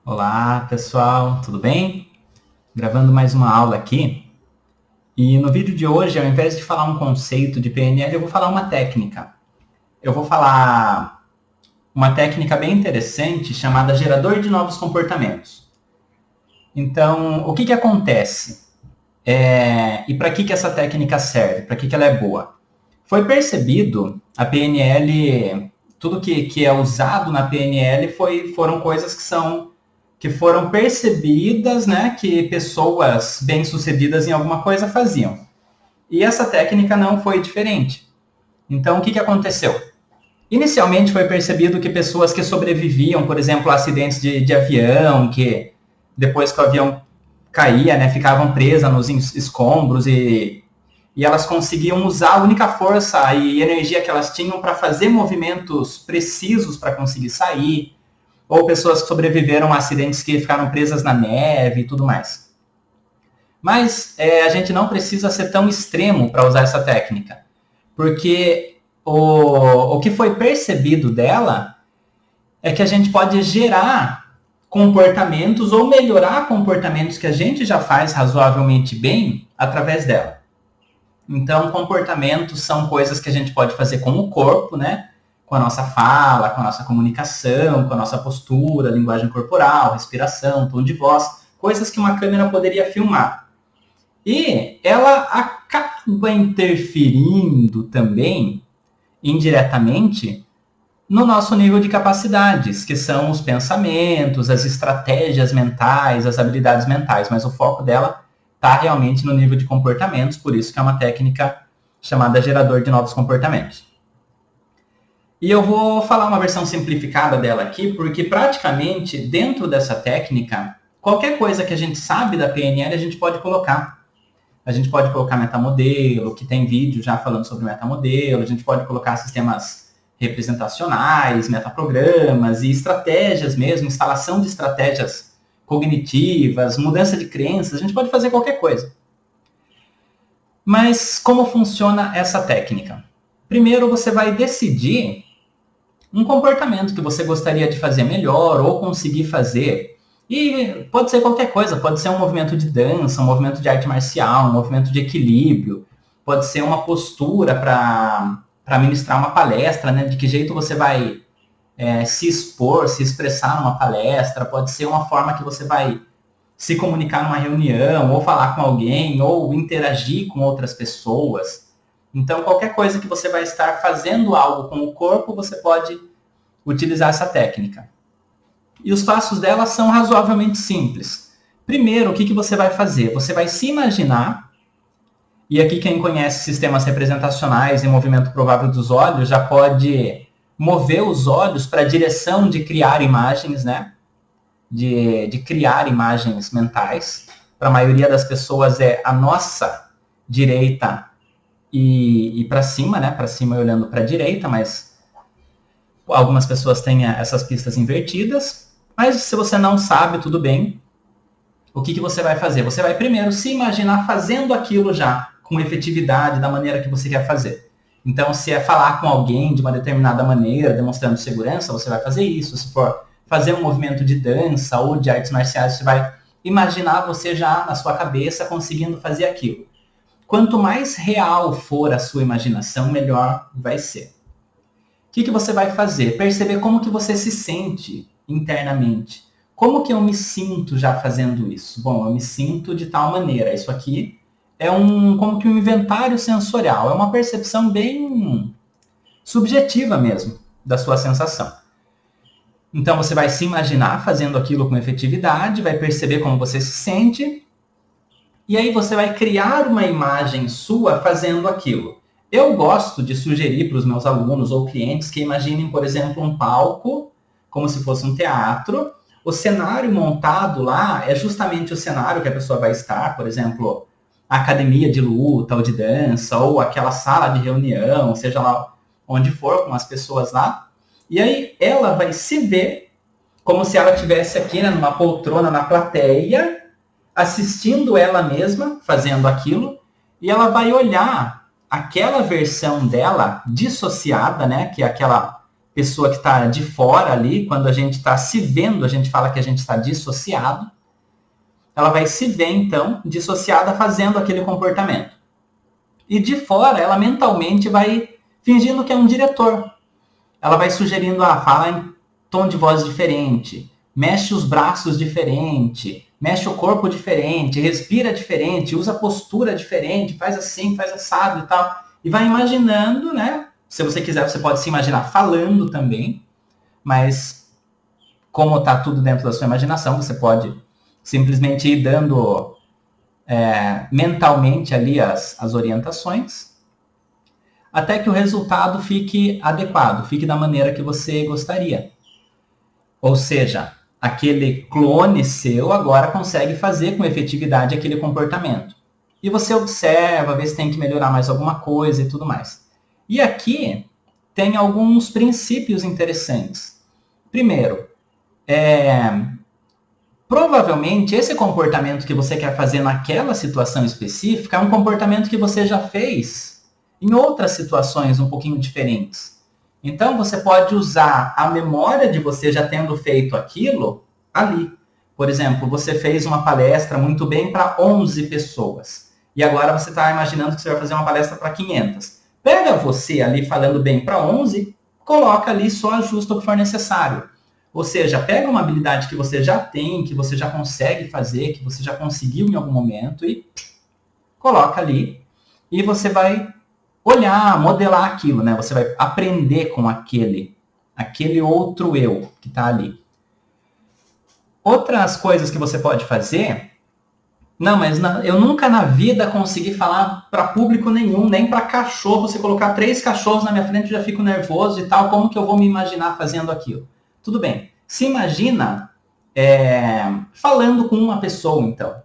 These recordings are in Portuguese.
Olá, pessoal, tudo bem? Gravando mais uma aula aqui. E no vídeo de hoje, ao invés de falar um conceito de PNL, eu vou falar uma técnica. Eu vou falar uma técnica bem interessante chamada gerador de novos comportamentos. Então, o que acontece? E para que essa técnica serve? Para que ela é boa? Foi percebido a PNL, tudo que é usado na PNL foram coisas que foram percebidas, né, que pessoas bem-sucedidas em alguma coisa faziam. E essa técnica não foi diferente. Então, o que aconteceu? Inicialmente foi percebido que pessoas que sobreviviam, por exemplo, a acidentes de avião, que depois que o avião caía, né, ficavam presas nos escombros e elas conseguiam usar a única força e energia que elas tinham para fazer movimentos precisos para conseguir sair, ou pessoas que sobreviveram a acidentes que ficaram presas na neve e tudo mais. Mas a gente não precisa ser tão extremo para usar essa técnica, porque o que foi percebido dela é que a gente pode gerar comportamentos ou melhorar comportamentos que a gente já faz razoavelmente bem através dela. Então, comportamentos são coisas que a gente pode fazer com o corpo, né? Com a nossa fala, com a nossa comunicação, com a nossa postura, linguagem corporal, respiração, tom de voz, coisas que uma câmera poderia filmar. E ela acaba interferindo também, indiretamente, no nosso nível de capacidades, que são os pensamentos, as estratégias mentais, as habilidades mentais, mas o foco dela está realmente no nível de comportamentos, por isso que é uma técnica chamada gerador de novos comportamentos. E eu vou falar uma versão simplificada dela aqui, porque praticamente dentro dessa técnica, qualquer coisa que a gente sabe da PNL, a gente pode colocar. A gente pode colocar metamodelo, que tem vídeo já falando sobre metamodelo, a gente pode colocar sistemas representacionais, metaprogramas e estratégias mesmo, instalação de estratégias cognitivas, mudança de crenças, a gente pode fazer qualquer coisa. Mas como funciona essa técnica? Primeiro você vai decidir um comportamento que você gostaria de fazer melhor ou conseguir fazer. E pode ser qualquer coisa, pode ser um movimento de dança, um movimento de arte marcial, um movimento de equilíbrio, pode ser uma postura para ministrar uma palestra, né? De que jeito você vai se expor, se expressar numa palestra, pode ser uma forma que você vai se comunicar numa reunião, ou falar com alguém, ou interagir com outras pessoas. Então, qualquer coisa que você vai estar fazendo algo com o corpo, você pode utilizar essa técnica. E os passos dela são razoavelmente simples. Primeiro, o que você vai fazer? Você vai se imaginar, e aqui quem conhece sistemas representacionais e movimento provável dos olhos já pode mover os olhos para a direção de criar imagens, né? De criar imagens mentais. Para a maioria das pessoas é a nossa direita e para cima, né? Para cima olhando para a direita, mas algumas pessoas têm essas pistas invertidas. Mas se você não sabe, tudo bem. O que você vai fazer? Você vai primeiro se imaginar fazendo aquilo já, com efetividade, da maneira que você quer fazer. Então, se é falar com alguém de uma determinada maneira, demonstrando segurança, você vai fazer isso. Se for fazer um movimento de dança ou de artes marciais, você vai imaginar você já na sua cabeça conseguindo fazer aquilo. Quanto mais real for a sua imaginação, melhor vai ser. O que você vai fazer? Perceber como que você se sente internamente. Como que eu me sinto já fazendo isso? Bom, eu me sinto de tal maneira. Isso aqui é como que um inventário sensorial. É uma percepção bem subjetiva mesmo da sua sensação. Então, você vai se imaginar fazendo aquilo com efetividade, vai perceber como você se sente, e aí você vai criar uma imagem sua fazendo aquilo. Eu gosto de sugerir para os meus alunos ou clientes que imaginem, por exemplo, um palco, como se fosse um teatro. O cenário montado lá é justamente o cenário que a pessoa vai estar, por exemplo, a academia de luta ou de dança, ou aquela sala de reunião, seja lá onde for, com as pessoas lá. E aí ela vai se ver como se ela estivesse aqui, né, numa poltrona na plateia, assistindo ela mesma fazendo aquilo, e ela vai olhar aquela versão dela dissociada, né, que é aquela pessoa que está de fora ali, quando a gente está se vendo, a gente fala que a gente está dissociado. Ela vai se ver, então, dissociada fazendo aquele comportamento. E de fora, ela mentalmente vai fingindo que é um diretor. Ela vai sugerindo, fala em tom de voz diferente, mexe os braços diferente, mexe o corpo diferente, respira diferente, usa postura diferente, faz assim, faz assado e tal. E vai imaginando, né? Se você quiser, você pode se imaginar falando também, mas como está tudo dentro da sua imaginação, você pode simplesmente ir dando mentalmente ali as orientações, até que o resultado fique adequado, fique da maneira que você gostaria. Ou seja, aquele clone seu agora consegue fazer com efetividade aquele comportamento. E você observa, vê se tem que melhorar mais alguma coisa e tudo mais. E aqui tem alguns princípios interessantes. Primeiro, provavelmente esse comportamento que você quer fazer naquela situação específica é um comportamento que você já fez em outras situações um pouquinho diferentes. Então, você pode usar a memória de você já tendo feito aquilo ali. Por exemplo, você fez uma palestra muito bem para 11 pessoas. E agora você está imaginando que você vai fazer uma palestra para 500. Pega você ali falando bem para 11, coloca ali, só ajusta o que for necessário. Ou seja, pega uma habilidade que você já tem, que você já consegue fazer, que você já conseguiu em algum momento e coloca ali. E você vai olhar, modelar aquilo, né? Você vai aprender com aquele outro eu que está ali. Outras coisas que você pode fazer... Não, mas eu nunca na vida consegui falar para público nenhum, nem para cachorro. Você colocar 3 cachorros na minha frente, eu já fico nervoso e tal. Como que eu vou me imaginar fazendo aquilo? Tudo bem. Se imagina falando com uma pessoa, então.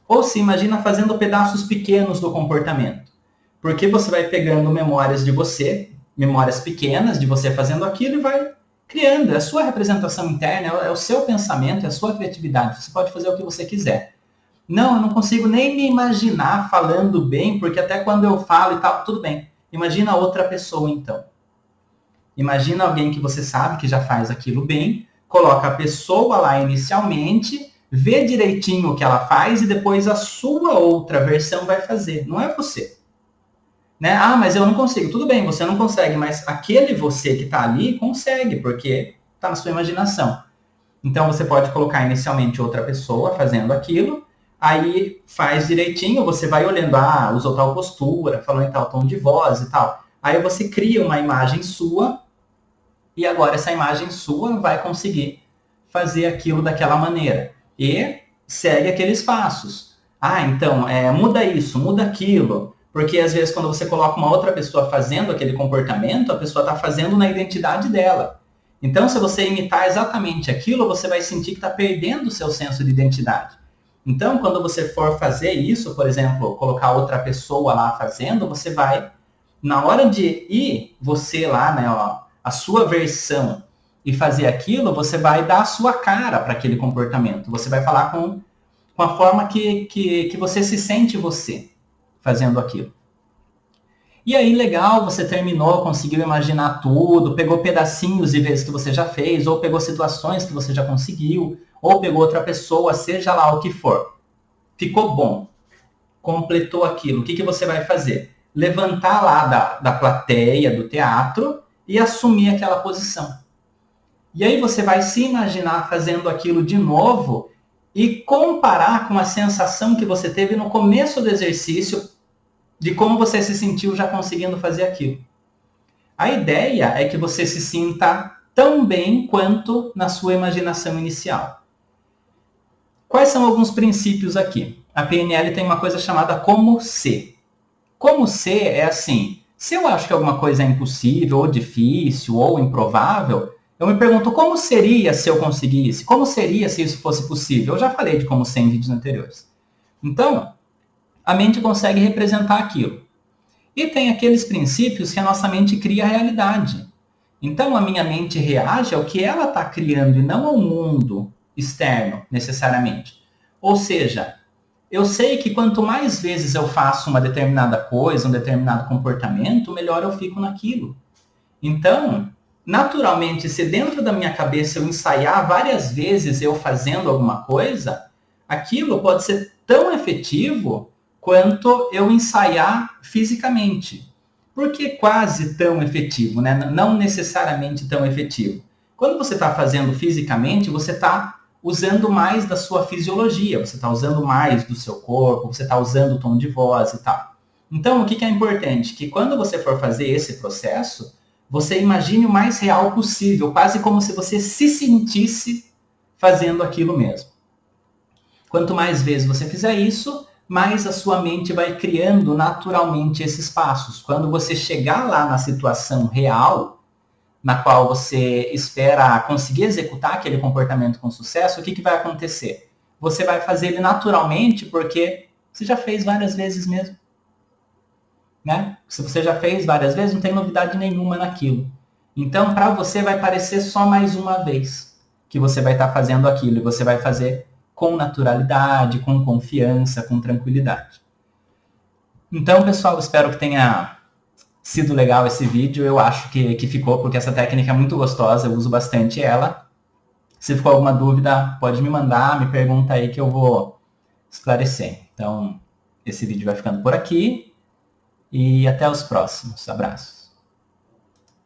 Ou se imagina fazendo pedaços pequenos do comportamento. Porque você vai pegando memórias de você, memórias pequenas de você fazendo aquilo e vai criando. É a sua representação interna, é o seu pensamento, é a sua criatividade. Você pode fazer o que você quiser. Não, eu não consigo nem me imaginar falando bem, porque até quando eu falo e tal, tudo bem. Imagina outra pessoa, então. Imagina alguém que você sabe que já faz aquilo bem, coloca a pessoa lá inicialmente, vê direitinho o que ela faz e depois a sua outra versão vai fazer. Não é você. Né? Mas eu não consigo. Tudo bem, você não consegue, mas aquele você que está ali consegue, porque está na sua imaginação. Então você pode colocar inicialmente outra pessoa fazendo aquilo, aí faz direitinho, você vai olhando, usou tal postura, falou em tal tom de voz e tal. Aí você cria uma imagem sua, e agora essa imagem sua vai conseguir fazer aquilo daquela maneira. E segue aqueles passos. Então, muda isso, muda aquilo. Porque às vezes quando você coloca uma outra pessoa fazendo aquele comportamento, a pessoa está fazendo na identidade dela. Então, se você imitar exatamente aquilo, você vai sentir que está perdendo o seu senso de identidade. Então, quando você for fazer isso, por exemplo, colocar outra pessoa lá fazendo, você vai, na hora de ir você lá, né, a sua versão e fazer aquilo, você vai dar a sua cara para aquele comportamento. Você vai falar com a forma que você se sente você fazendo aquilo. E aí, legal, você terminou, conseguiu imaginar tudo, pegou pedacinhos de vezes que você já fez, ou pegou situações que você já conseguiu, ou pegou outra pessoa, seja lá o que for. Ficou bom. Completou aquilo. O que você vai fazer? Levantar lá da plateia, do teatro, e assumir aquela posição. E aí você vai se imaginar fazendo aquilo de novo e comparar com a sensação que você teve no começo do exercício de como você se sentiu já conseguindo fazer aquilo. A ideia é que você se sinta tão bem quanto na sua imaginação inicial. Quais são alguns princípios aqui? A PNL tem uma coisa chamada como se. Como se é assim, se eu acho que alguma coisa é impossível, ou difícil, ou improvável, eu me pergunto como seria se eu conseguisse? Como seria se isso fosse possível? Eu já falei de como ser em vídeos anteriores. Então, a mente consegue representar aquilo. E tem aqueles princípios que a nossa mente cria a realidade. Então, a minha mente reage ao que ela está criando e não ao mundo externo, necessariamente. Ou seja, eu sei que quanto mais vezes eu faço uma determinada coisa, um determinado comportamento, melhor eu fico naquilo. Então, naturalmente, se dentro da minha cabeça eu ensaiar várias vezes eu fazendo alguma coisa, aquilo pode ser tão efetivo quanto eu ensaiar fisicamente. Por que quase tão efetivo, né? Não necessariamente tão efetivo. Quando você está fazendo fisicamente, você está usando mais da sua fisiologia, você está usando mais do seu corpo, você está usando o tom de voz e tal. Então, o que é importante? Que quando você for fazer esse processo, você imagine o mais real possível, quase como se você se sentisse fazendo aquilo mesmo. Quanto mais vezes você fizer isso, mais a sua mente vai criando naturalmente esses passos. Quando você chegar lá na situação real, na qual você espera conseguir executar aquele comportamento com sucesso, o que vai acontecer? Você vai fazer ele naturalmente porque você já fez várias vezes mesmo. Né? Se você já fez várias vezes, não tem novidade nenhuma naquilo. Então, para você vai parecer só mais uma vez que você vai estar fazendo aquilo e você vai fazer com naturalidade, com confiança, com tranquilidade. Então, pessoal, espero que tenha sido legal esse vídeo. Eu acho que ficou, porque essa técnica é muito gostosa, eu uso bastante ela. Se ficou alguma dúvida, pode me mandar, me pergunta aí que eu vou esclarecer. Então, esse vídeo vai ficando por aqui. E até os próximos. Abraços.